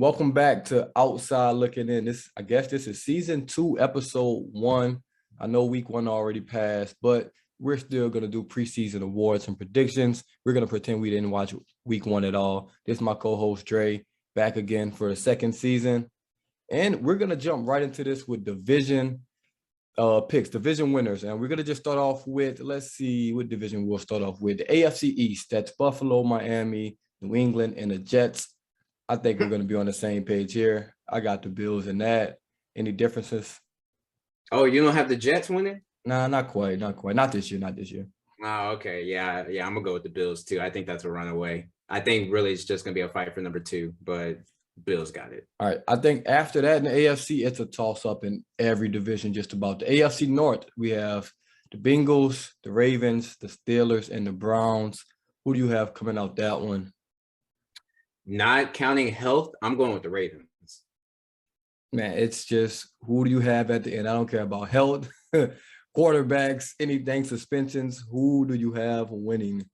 Welcome back to Outside Looking In. I guess this is season 2, episode 1. I know week 1 already passed, but we're still going to do preseason awards and predictions. We're going to pretend we didn't watch week 1 at all. This is my co-host, Dre, back again for the second season. And we're going to jump right into this with division picks, division winners. And we're going to just start off with, let's see what division we'll start off with. The AFC East, that's Buffalo, Miami, New England, and the Jets. I think we're going to be on the same page here. I got the Bills in that. Any differences? Oh, you don't have the Jets winning? Nah, not quite. Not this year. Oh, okay. Yeah. I'm going to go with the Bills, too. I think that's a runaway. I think really it's just going to be a fight for number 2, but Bills got it. All right. I think after that in the AFC, it's a toss-up in every division just about. The AFC North, we have the Bengals, the Ravens, the Steelers, and the Browns. Who do you have coming out that one? Not counting health, I'm going with the Ravens. Man, it's just who do you have at the end? I don't care about health, quarterbacks, anything, suspensions. Who do you have winning?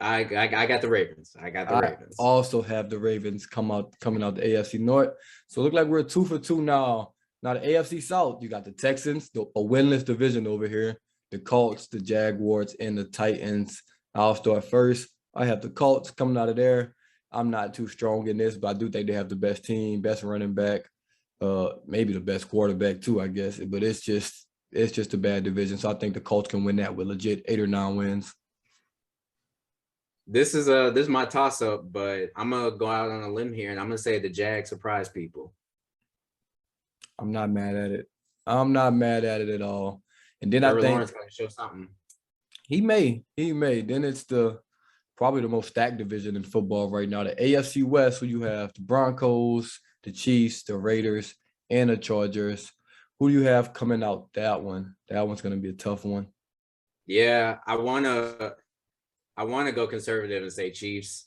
I got the Ravens. I also have the Ravens coming out the AFC North. So it looks like we're 2 for 2 now. Now the AFC South, you got the Texans, a winless division over here. The Colts, the Jaguars, and the Titans. I'll start first. I have the Colts coming out of there. I'm not too strong in this, but I do think they have the best team, best running back, maybe the best quarterback too, I guess. But it's just a bad division. So I think the Colts can win that with legit 8 or 9 wins. This is my toss-up, but I'm gonna go out on a limb here and I'm gonna say the Jags surprise people. I'm not mad at it. At all. And then Trevor I think Lawrence gonna show something. He may. Then it's probably the most stacked division in football right now. The AFC West, who you have the Broncos, the Chiefs, the Raiders, and the Chargers. Who do you have coming out that one? That one's going to be a tough one. Yeah, I want to go conservative and say Chiefs.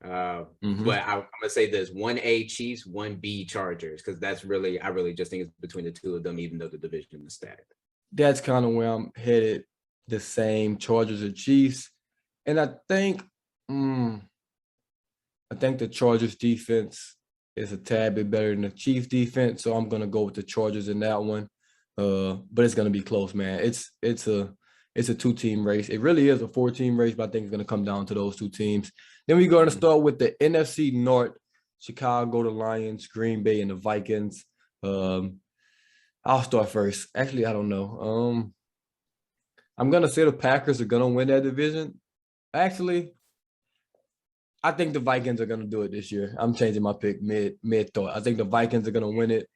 But I'm going to say this, 1A Chiefs, 1B Chargers, because I really just think it's between the two of them, even though the division is stacked. That's kind of where I'm headed, the same, Chargers or Chiefs. And I think the Chargers defense is a tad bit better than the Chiefs defense, so I'm gonna go with the Chargers in that one. But it's gonna be close, man. It's a 2-team race. It really is a 4-team race, but I think it's gonna come down to those 2 teams. Then we're gonna start with the NFC North: Chicago, the Lions, Green Bay, and the Vikings. I'll start first. Actually, I don't know. I'm gonna say the Packers are gonna win that division. Actually, I think the Vikings are going to do it this year. I'm changing my pick mid-thought. I think the Vikings are going to win it.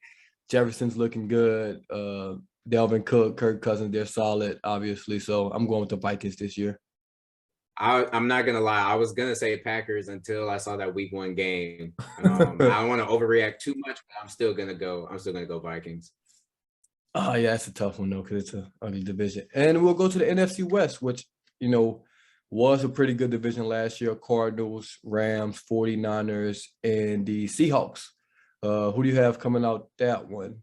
Jefferson's looking good. Delvin Cook, Kirk Cousins, they're solid, obviously. So I'm going with the Vikings this year. I'm not going to lie. I was going to say Packers until I saw that week 1 game. I don't want to overreact too much, but I'm still going to go Vikings. Oh, yeah, it's a tough one, though, because it's an ugly division. And we'll go to the NFC West, which, was a pretty good division last year. Cardinals, Rams, 49ers, and the Seahawks. Who do you have coming out that one?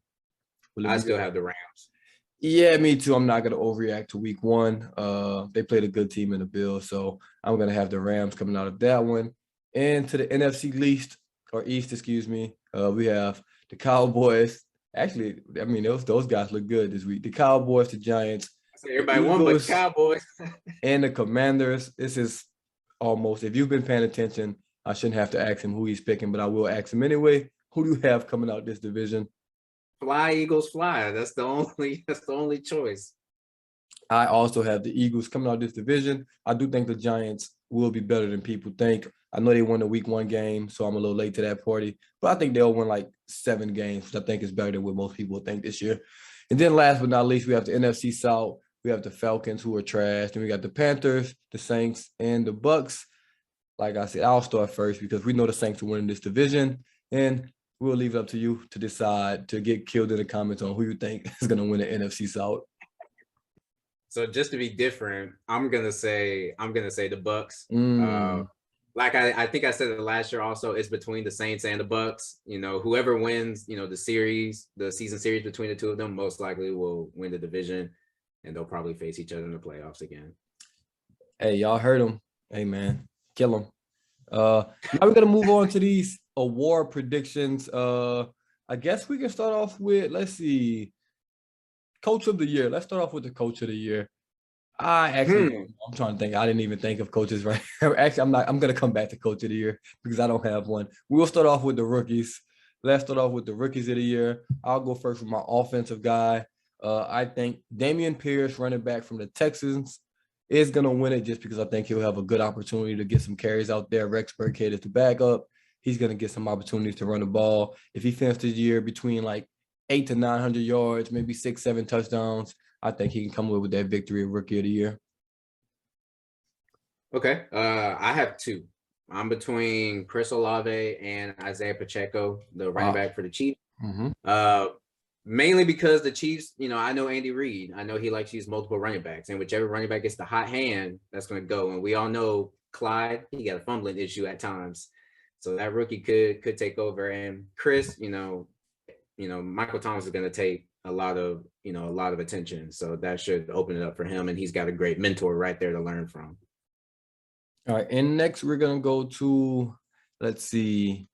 I still have the Rams. Yeah, me too. I'm not going to overreact to week 1. They played a good team in the Bills, so I'm going to have the Rams coming out of that one. And to the NFC East, we have the Cowboys. Actually, I mean, those guys look good this week. The Cowboys, the Giants, everybody won but Cowboys. And the Commanders. This is almost, if you've been paying attention, I shouldn't have to ask him who he's picking, but I will ask him anyway. Who do you have coming out this division? Fly, Eagles, fly. That's the only choice. I also have the Eagles coming out this division. I do think the Giants will be better than people think. I know they won the week 1 game, so I'm a little late to that party, but I think they'll win like 7 games, which I think is better than what most people think this year. And then last but not least, we have the NFC South. We have the Falcons, who are trash. And we got the Panthers, the Saints, and the Bucks. Like I said, I'll start first because we know the Saints will win this division. And we'll leave it up to you to decide, to get killed in the comments on who you think is going to win the NFC South. So just to be different, I'm gonna say the Bucks. Like I think I said it last year also, it's between the Saints and the Bucks. Whoever wins, the season series between the 2 of them most likely will win the division. And they'll probably face each other in the playoffs again. Hey, y'all heard him. Hey, man, kill him. Now we're going to move on to these award predictions. I guess we can start off with, let's see, coach of the year. Let's start off with the coach of the year. I actually don't know. I'm trying to think. I didn't even think of coaches right. Actually, I'm gonna come back to coach of the year because I don't have one. We'll start off with the rookies. Let's start off with the rookies of the year. I'll go first with my offensive guy. I think Dameon Pierce, running back from the Texans, is gonna win it just because I think he'll have a good opportunity to get some carries out there. Rex Burkhead is the backup. He's gonna get some opportunities to run the ball. If he finishes the year between like 800 to 900 yards, maybe 6-7 touchdowns, I think he can come away with that victory of Rookie of the Year. Okay. I have two. I'm between Chris Olave and Isaiah Pacheco, the running back for the Chiefs. Mm-hmm. Mainly because the Chiefs, I know Andy Reid. I know he likes to use multiple running backs, and whichever running back gets the hot hand, that's going to go. And we all know Clyde, he got a fumbling issue at times. So that rookie could take over. And Chris, Michael Thomas is going to take a lot of attention. So that should open it up for him. And he's got a great mentor right there to learn from. All right. And next we're going to go to, let's see.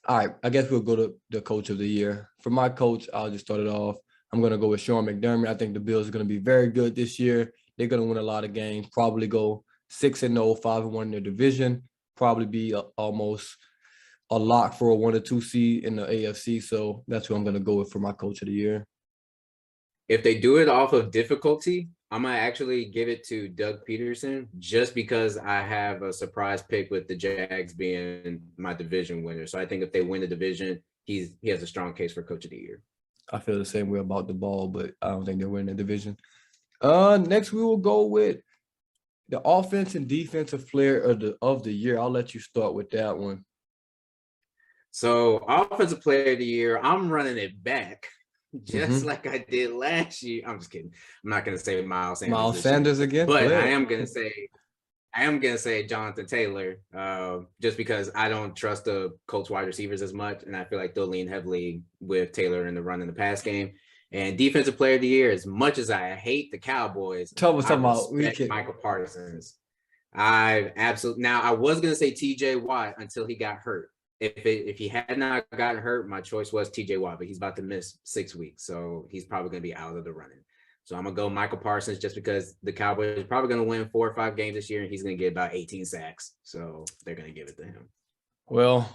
All right. I guess we'll go to the coach of the year. For my coach, I'll just start it off. I'm going to go with Sean McDermott. I think the Bills are going to be very good this year. They're going to win a lot of games, probably go 6-0, 5-1 in their division, probably be almost a lock for a 1 or 2 seed in the AFC. So that's who I'm going to go with for my coach of the year. If they do it off of difficulty, I'm going to actually give it to Doug Peterson just because I have a surprise pick with the Jags being my division winner. So I think if they win the division, he has a strong case for coach of the year. I feel the same way about the ball, but I don't think they're winning the division. Next, we will go with the offense and defensive player of the year. I'll let you start with that one. So offensive player of the year, I'm running it back just like I did last year. I'm just kidding. I'm not going to say Miles Sanders. Miles Sanders again? But I am going to say Jonathan Taylor, just because I don't trust the Colts wide receivers as much. And I feel like they'll lean heavily with Taylor in the run in the pass game. And defensive player of the year, as much as I hate the Cowboys, I respect Michael Parsons. I was going to say TJ Watt until he got hurt. If he had not gotten hurt, my choice was TJ Watt, but he's about to miss 6 weeks. So he's probably going to be out of the running. So I'm going to go Michael Parsons just because the Cowboys are probably going to win 4 or 5 games this year, and he's going to get about 18 sacks. So they're going to give it to him. Well,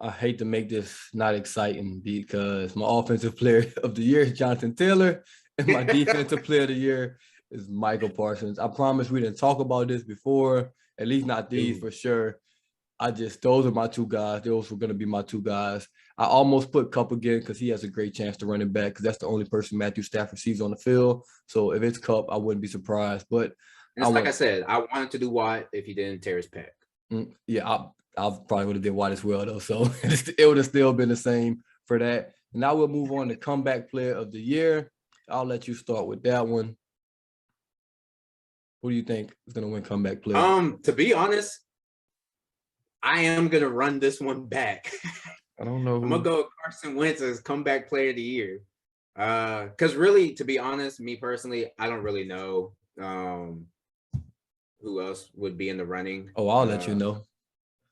I hate to make this not exciting because my offensive player of the year is Jonathan Taylor, and my defensive player of the year is Michael Parsons. I promise we didn't talk about this before, at least not these for sure. Those are my 2 guys. Those were going to be my 2 guys. I almost put Kupp again because he has a great chance to run it back because that's the only person Matthew Stafford sees on the field. So if it's Kupp, I wouldn't be surprised. But I said, I wanted to do Watt if he didn't tear his pec. Yeah, I probably would have did Watt as well, though. So it would have still been the same for that. And now we'll move on to comeback player of the year. I'll let you start with that one. Who do you think is going to win comeback player? To be honest, I am going to run this one back. I don't know. I'm going to go with Carson Wentz as comeback player of the year. Because really, to be honest, me personally, I don't really know who else would be in the running. Oh, I'll let you know.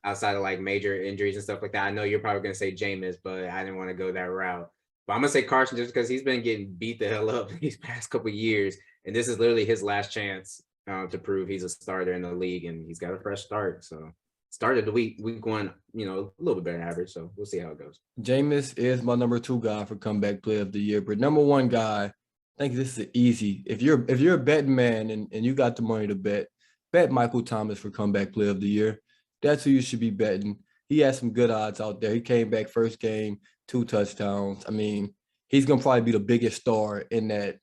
Outside of like major injuries and stuff like that. I know you're probably going to say Jameis, but I didn't want to go that route. But I'm going to say Carson just because he's been getting beat the hell up these past couple of years. And this is literally his last chance to prove he's a starter in the league. And he's got a fresh start. So started the week 1, a little bit better than average. So we'll see how it goes. Jameis is my number 2 guy for comeback player of the year. But number 1 guy, I think this is easy. If you're a betting man and you got the money to bet Michael Thomas for comeback player of the year. That's who you should be betting. He has some good odds out there. He came back first game, 2 touchdowns. I mean, he's gonna probably be the biggest star in that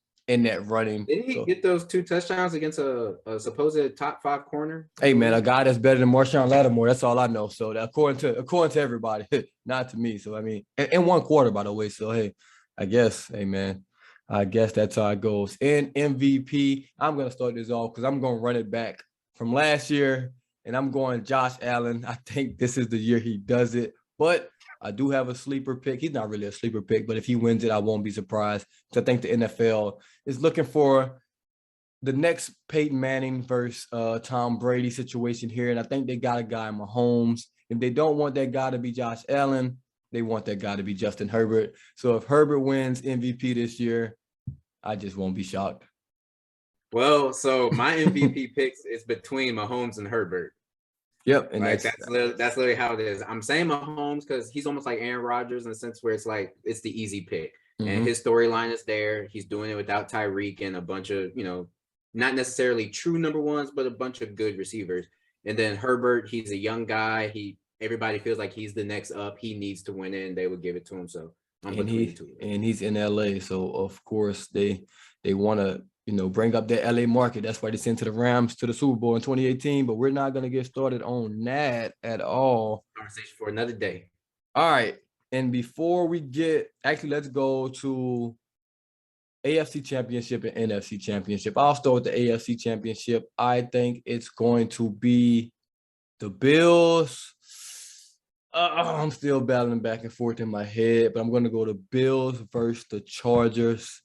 running. Didn't he get those 2 touchdowns against a supposed top 5 corner? Hey man, a guy that's better than Marshawn Lattimore. That's all I know. So according to everybody, not to me. So I mean, in 1 quarter, by the way. So hey, I guess that's how it goes. And MVP, I'm gonna start this off because I'm gonna run it back from last year, and I'm going Josh Allen. I think this is the year he does it, but I do have a sleeper pick. He's not really a sleeper pick, but if he wins it, I won't be surprised. So I think the NFL is looking for the next Peyton Manning versus Tom Brady situation here, and I think they got a guy, Mahomes. If they don't want that guy to be Josh Allen, they want that guy to be Justin Herbert. So if Herbert wins MVP this year, I just won't be shocked. Well, so my MVP picks is between Mahomes and Herbert. Yep, and like that's literally how it is. I'm saying Mahomes because he's almost like Aaron Rodgers in the sense where it's like it's the easy pick, and his storyline is there. He's doing it without Tyreek and a bunch of not necessarily true number ones, but a bunch of good receivers. And then Herbert, he's a young guy. Everybody feels like he's the next up. He needs to win it, and they would give it to him. So I'm between the two. And he's in LA, so of course they want to bring up that LA market. That's why they sent to the Rams to the Super Bowl in 2018. But we're not going to get started on that at all. Conversation for another day. All right, and before we let's go to AFC Championship and NFC Championship. I'll start with the AFC Championship. I think it's going to be the Bills. I'm still battling back and forth in my head, but I'm going to go to Bills versus the Chargers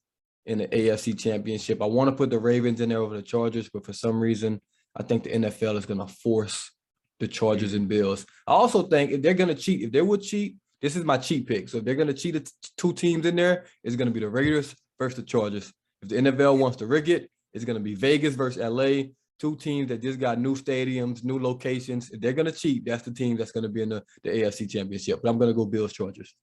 in the AFC Championship. I want to put the Ravens in there over the Chargers, but for some reason, I think the NFL is going to force the Chargers and Bills. I also think if they're going to cheat, if they would cheat, this is my cheat pick. So if they're going to cheat the two teams in there, it's going to be the Raiders versus the Chargers. If the NFL wants to rig it, it's going to be Vegas versus LA. Two teams that just got new stadiums, new locations. If they're going to cheat, that's the team that's going to be in the AFC Championship. But I'm going to go Bills Chargers.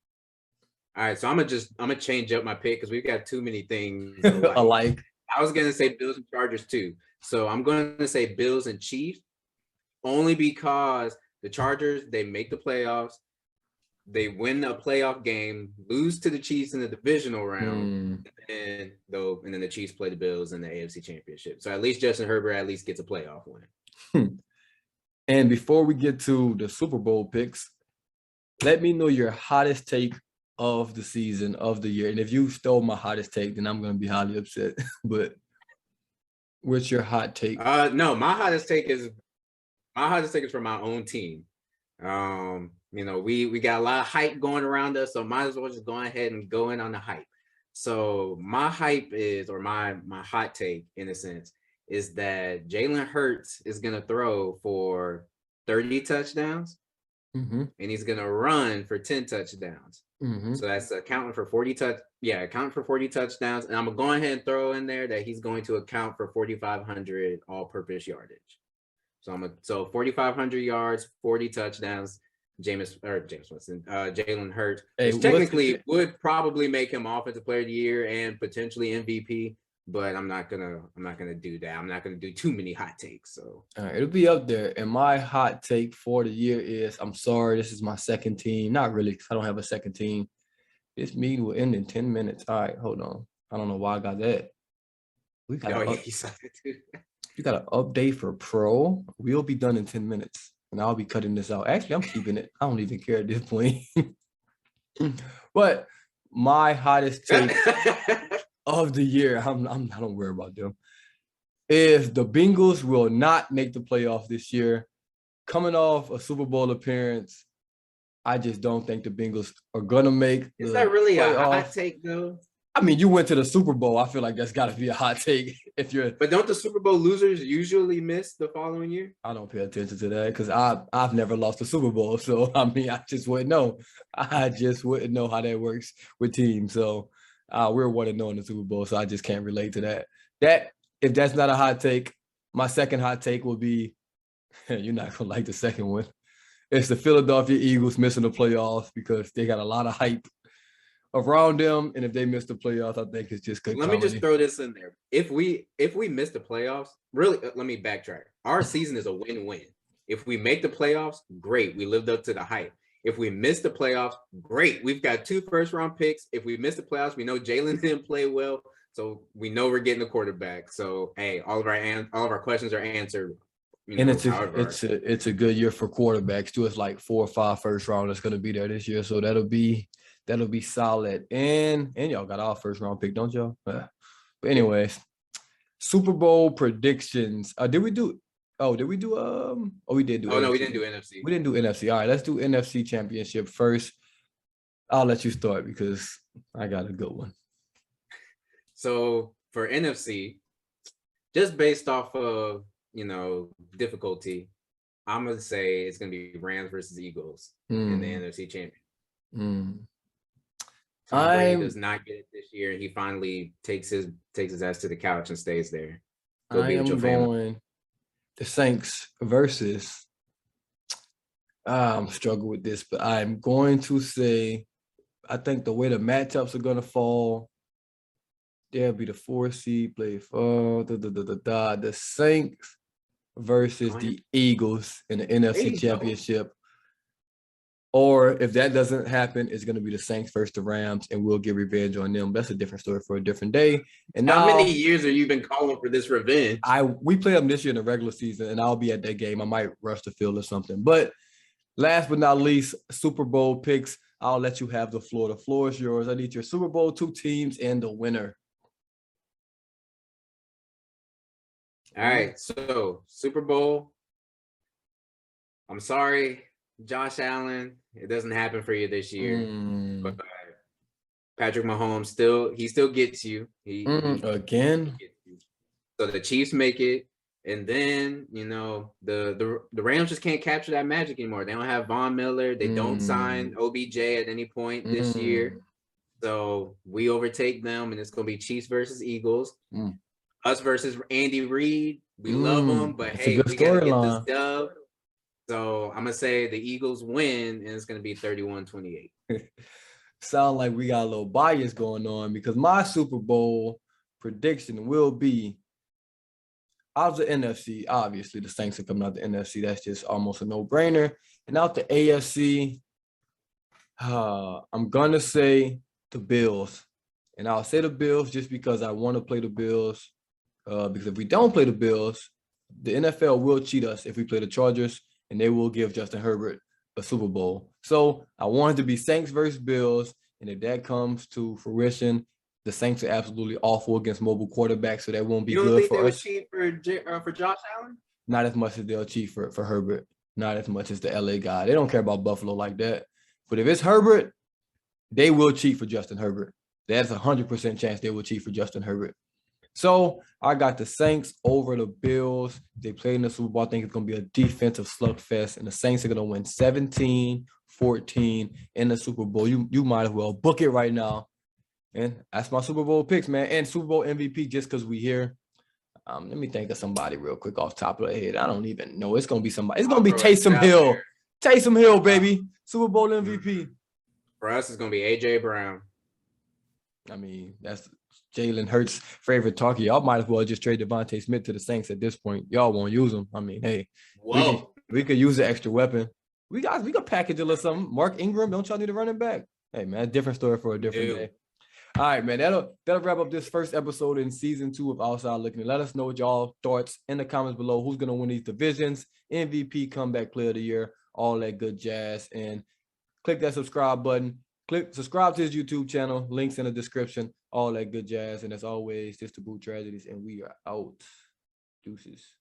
All right, so I'm gonna change up my pick because we've got too many things alike. I was gonna say Bills and Chargers too. So I'm gonna say Bills and Chiefs, only because the Chargers, they make the playoffs, they win a playoff game, lose to the Chiefs in the divisional round, and then the Chiefs play the Bills in the AFC Championship. So at least Justin Herbert at least gets a playoff win. And before we get to the Super Bowl picks, let me know your hottest take of the season, of the year. And if you stole my hottest take, then I'm going to be highly upset. But what's your hot take? No, my hottest take is for my own team. We got a lot of hype going around us, so might as well just go ahead and go in on the hype. So my hype is, or my hot take in a sense, is that Jalen Hurts is going to throw for 30 touchdowns and he's going to run for 10 touchdowns. So that's accounting for 40 touchdowns. And I'm going to go ahead and throw in there that he's going to account for 4,500 all-purpose yardage. So 4,500 yards, 40 touchdowns. Jalen Hurts, which technically would probably make him Offensive Player of the Year and potentially MVP. But I'm not gonna do that. I'm not gonna do too many hot takes. So all right, it'll be up there. And my hot take for the year is, I'm sorry, this is my second team. Not really, because I don't have a second team. This meeting will end in 10 minutes. All right, hold on. I don't know why I got that. You saw that too. You got an update for Pro. We'll be done in 10 minutes. And I'll be cutting this out. Actually, I'm keeping it. I don't even care at this point. But my hottest take of the year, I don't worry about them, is the Bengals will not make the playoffs this year. Coming off a Super Bowl appearance, I just don't think the Bengals are gonna make. Is that really a hot take though? I mean, you went to the Super Bowl. I feel like that's got to be a hot take. But don't the Super Bowl losers usually miss the following year? I don't pay attention to that because I've never lost a Super Bowl. So I mean, I just wouldn't know. I just wouldn't know how that works with teams. So we're 1-0 in the Super Bowl, so I just can't relate to that. If that's not a hot take, my second hot take will be, you're not gonna like the second one. It's the Philadelphia Eagles missing the playoffs because they got a lot of hype around them, and if they miss the playoffs, I think it's just good. Let me just throw this in there. If we miss the playoffs, really, let me backtrack. Our season is a win-win. If we make the playoffs, great. We lived up to the hype. If we miss the playoffs, great. We've got 2 first-round picks. If we miss the playoffs, we know Jalen didn't play well, so we know we're getting a quarterback. So hey, all of our questions are answered. It's a good year for quarterbacks too. It's like 4 or 5 first round that's going to be there this year, so that'll be solid. And y'all got our first round pick, don't y'all? But anyways, Super Bowl predictions. Did we do? We did do. We didn't do NFC. We didn't do NFC. All right, let's do NFC Championship first. I'll let you start because I got a good one. So for NFC, just based off of difficulty, I'm gonna say it's gonna be Rams versus Eagles in the NFC Championship. Tom Brady does not get it this year, and he finally takes his ass to the couch and stays there. Go be with your family. Going the Saints versus. I'm struggling with this, but I'm going to say, I think the way the matchups are going to fall, there'll be the 4 seed play for the Saints versus the Eagles in the NFC Championship. Or if that doesn't happen, it's going to be the Saints versus the Rams, and we'll get revenge on them. That's a different story for a different day. And how many years have you been calling for this revenge? We play them this year in the regular season, and I'll be at that game. I might rush the field or something. But last but not least, Super Bowl picks. I'll let you have the floor. The floor is yours. I need your Super Bowl 2 teams and the winner. All right, so Super Bowl. I'm sorry, Josh Allen. It doesn't happen for you this year. But Patrick Mahomes still gets you. He again. So the Chiefs make it, and then the Rams just can't capture that magic anymore. They don't have Von Miller. They don't sign OBJ at any point this year. So we overtake them, and it's gonna be Chiefs versus Eagles. Us versus Andy Reid. We love him, but hey, we gotta get this dub. So I'm gonna say the Eagles win, and it's gonna be 31-28. Sound like we got a little bias going on, because my Super Bowl prediction will be out of the NFC. Obviously, the Saints are coming out the NFC. That's just almost a no-brainer. And out the AFC, I'm gonna say the Bills, and I'll say the Bills just because I want to play the Bills. Because if we don't play the Bills, the NFL will cheat us if we play the Chargers, and they will give Justin Herbert a Super Bowl. So I want it to be Saints versus Bills, and if that comes to fruition, the Saints are absolutely awful against mobile quarterbacks, so that won't be good for us. You don't think they would cheat for Josh Allen? Not as much as they'll cheat for Herbert. Not as much as the LA guy. They don't care about Buffalo like that. But if it's Herbert, they will cheat for Justin Herbert. That's 100% chance they will cheat for Justin Herbert. So I got the Saints over the Bills. They played in the Super Bowl. I think it's going to be a defensive slugfest, and the Saints are going to win 17-14 in the Super Bowl. You might as well book it right now. And that's my Super Bowl picks, man. And Super Bowl MVP just because we here. Let me think of somebody real quick off the top of the head. I don't even know. It's going to be somebody. It's going to be Taysom Hill. Taysom Hill, baby. Super Bowl MVP. For us, it's going to be A.J. Brown. I mean, that's Jalen Hurts' favorite target. Y'all might as well just trade Devontae Smith to the Saints at this point. Y'all won't use him. I mean, hey, we could use an extra weapon. We could package it or something. Mark Ingram, don't y'all need a running back? Hey, man, different story for a different day. All right, man, that'll wrap up this first episode in season 2 of Outside Looking. Let us know what y'all thoughts in the comments below. Who's going to win these divisions, MVP, comeback player of the year, all that good jazz. And click that subscribe button. Subscribe to his YouTube channel. Links in the description. All that good jazz. And as always, this is DaBoot Tragedies, and we are out. Deuces.